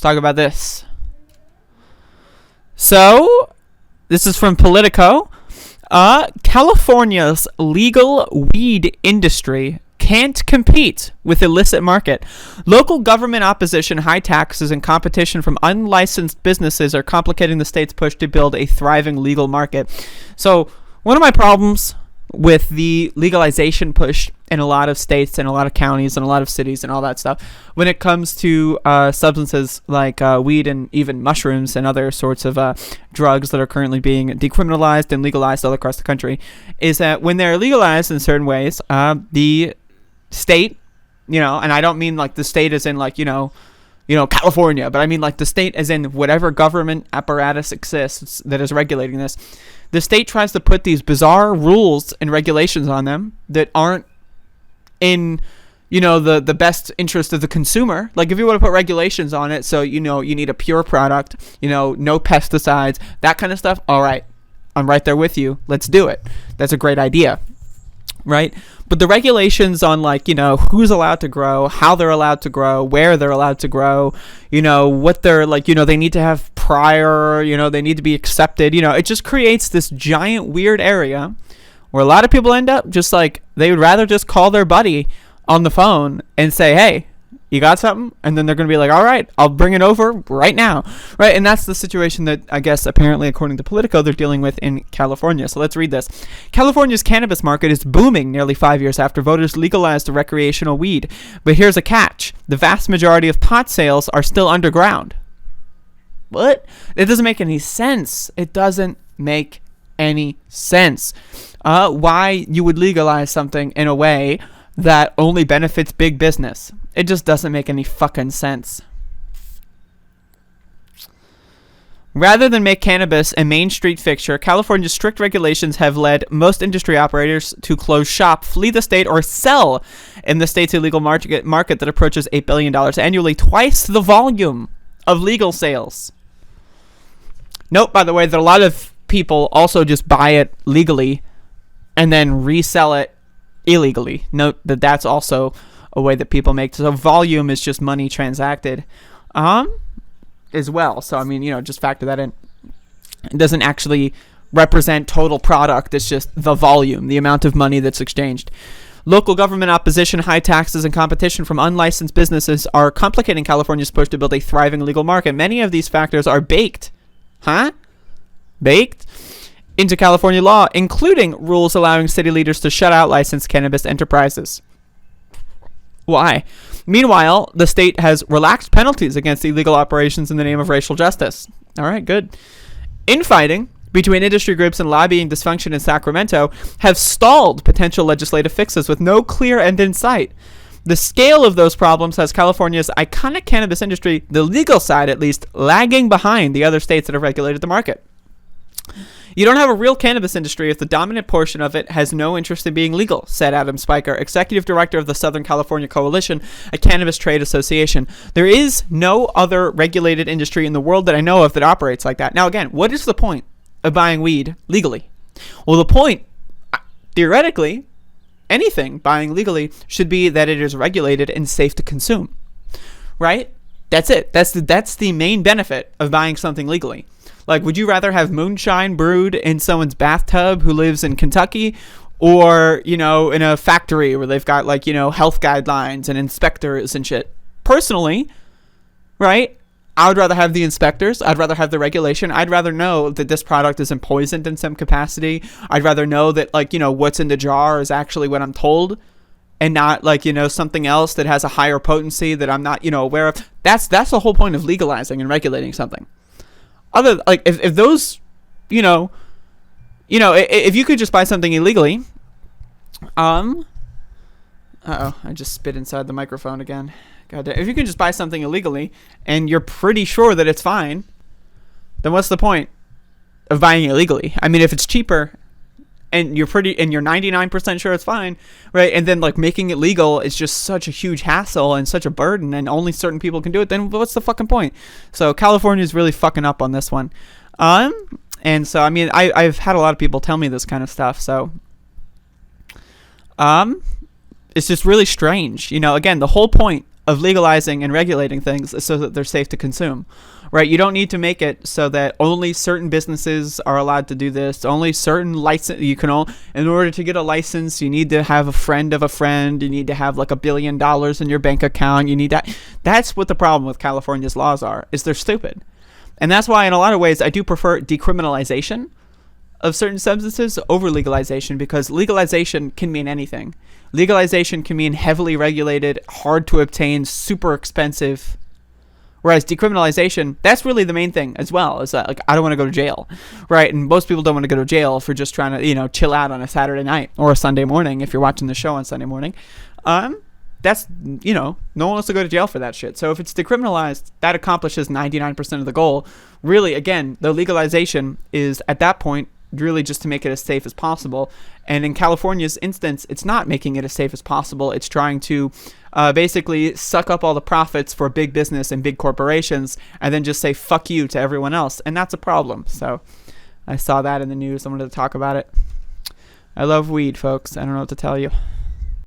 talk about this. So, this is from Politico. California's legal weed industry can't compete with illicit market. Local government opposition, high taxes, and competition from unlicensed businesses are complicating the state's push to build a thriving legal market. So, one of my problems with the legalization push in a lot of states and a lot of counties and a lot of cities and all that stuff, when it comes to substances like weed and even mushrooms and other sorts of drugs that are currently being decriminalized and legalized all across the country, is that when they're legalized in certain ways, the state, and I don't mean like the state as in like, California, but I mean like the state as in whatever government apparatus exists that is regulating this. The state tries to put these bizarre rules and regulations on them that aren't in, the best interest of the consumer. Like if you want to put regulations on it, so, you need a pure product, no pesticides, that kind of stuff. All right, I'm right there with you. Let's do it. That's a great idea. Right? But the regulations on like, who's allowed to grow, how they're allowed to grow, where they're allowed to grow, what they're like, they need to have prior, they need to be accepted, it just creates this giant weird area where a lot of people end up just like, they would rather just call their buddy on the phone and say, hey, you got something? And then they're going to be like, all right, I'll bring it over right now. Right? And that's the situation that I guess apparently, according to Politico, they're dealing with in California. So let's read this. California's cannabis market is booming nearly 5 years after voters legalized the recreational weed. But here's a catch. The vast majority of pot sales are still underground. What? It doesn't make any sense. It doesn't make any sense. Why you would legalize something in a way that only benefits big business. It just doesn't make any fucking sense. Rather than make cannabis a Main Street fixture, California's strict regulations have led most industry operators to close shop, flee the state, or sell in the state's illegal market that approaches $8 billion annually, twice the volume of legal sales. Note, by the way, that a lot of people also just buy it legally and then resell it illegally. Note that that's also a way that people make. So volume is just money transacted as well. So, I mean, just factor that in. It doesn't actually represent total product. It's just the volume, the amount of money that's exchanged. Local government opposition, high taxes, and competition from unlicensed businesses are complicating California's push to build a thriving legal market. Many of these factors are baked into California law, including rules allowing city leaders to shut out licensed cannabis enterprises. Why? Meanwhile, the state has relaxed penalties against illegal operations in the name of racial justice. All right, good. Infighting between industry groups and lobbying dysfunction in Sacramento have stalled potential legislative fixes with no clear end in sight. The scale of those problems has California's iconic cannabis industry, the legal side at least, lagging behind the other states that have regulated the market. You don't have a real cannabis industry if the dominant portion of it has no interest in being legal, said Adam Spiker, executive director of the Southern California Coalition, a cannabis trade association. There is no other regulated industry in the world that I know of that operates like that. Now, again, what is the point of buying weed legally? Well, the point, theoretically, anything buying legally should be that it is regulated and safe to consume, right? That's it. That's the main benefit of buying something legally. Like, would you rather have moonshine brewed in someone's bathtub who lives in Kentucky, or, in a factory where they've got, like, health guidelines and inspectors and shit? Personally, right, I would rather have the inspectors. I'd rather have the regulation. I'd rather know that this product isn't poisoned in some capacity. I'd rather know that, like, what's in the jar is actually what I'm told, and not, like, something else that has a higher potency that I'm not, aware of. That's the whole point of legalizing and regulating something. If those, if you could just buy something illegally, I just spit inside the microphone again. God damn. If you can just buy something illegally and you're pretty sure that it's fine, then what's the point of buying it illegally? I mean, if it's cheaper and you're 99% sure it's fine, right? And then, like, making it legal is just such a huge hassle and such a burden, and only certain people can do it, then what's the fucking point? So California is really fucking up on this one. And so, I mean, I've had a lot of people tell me this kind of stuff, so it's just really strange. Again, the whole point of legalizing and regulating things is so that they're safe to consume, right? You don't need to make it so that only certain businesses are allowed to do this. Only certain license in order to get a license, you need to have a friend of a friend. You need to have like $1 billion in your bank account. You need that. That's what the problem with California's laws are, is they're stupid. And that's why in a lot of ways I do prefer decriminalization of certain substances over legalization, because legalization can mean anything. Legalization can mean heavily regulated, hard to obtain, super expensive. Whereas decriminalization, that's really the main thing as well. Is that, like, I don't want to go to jail, right? And most people don't want to go to jail for just trying to, chill out on a Saturday night or a Sunday morning if you're watching the show on Sunday morning. That's, no one wants to go to jail for that shit. So if it's decriminalized, that accomplishes 99% of the goal. Really, again, the legalization is, at that point, really just to make it as safe as possible. And in California's instance, it's not making it as safe as possible. It's trying to basically suck up all the profits for big business and big corporations and then just say fuck you to everyone else. And that's a problem. So I saw that in the news. I wanted to talk about it. I love weed, folks. I don't know what to tell you.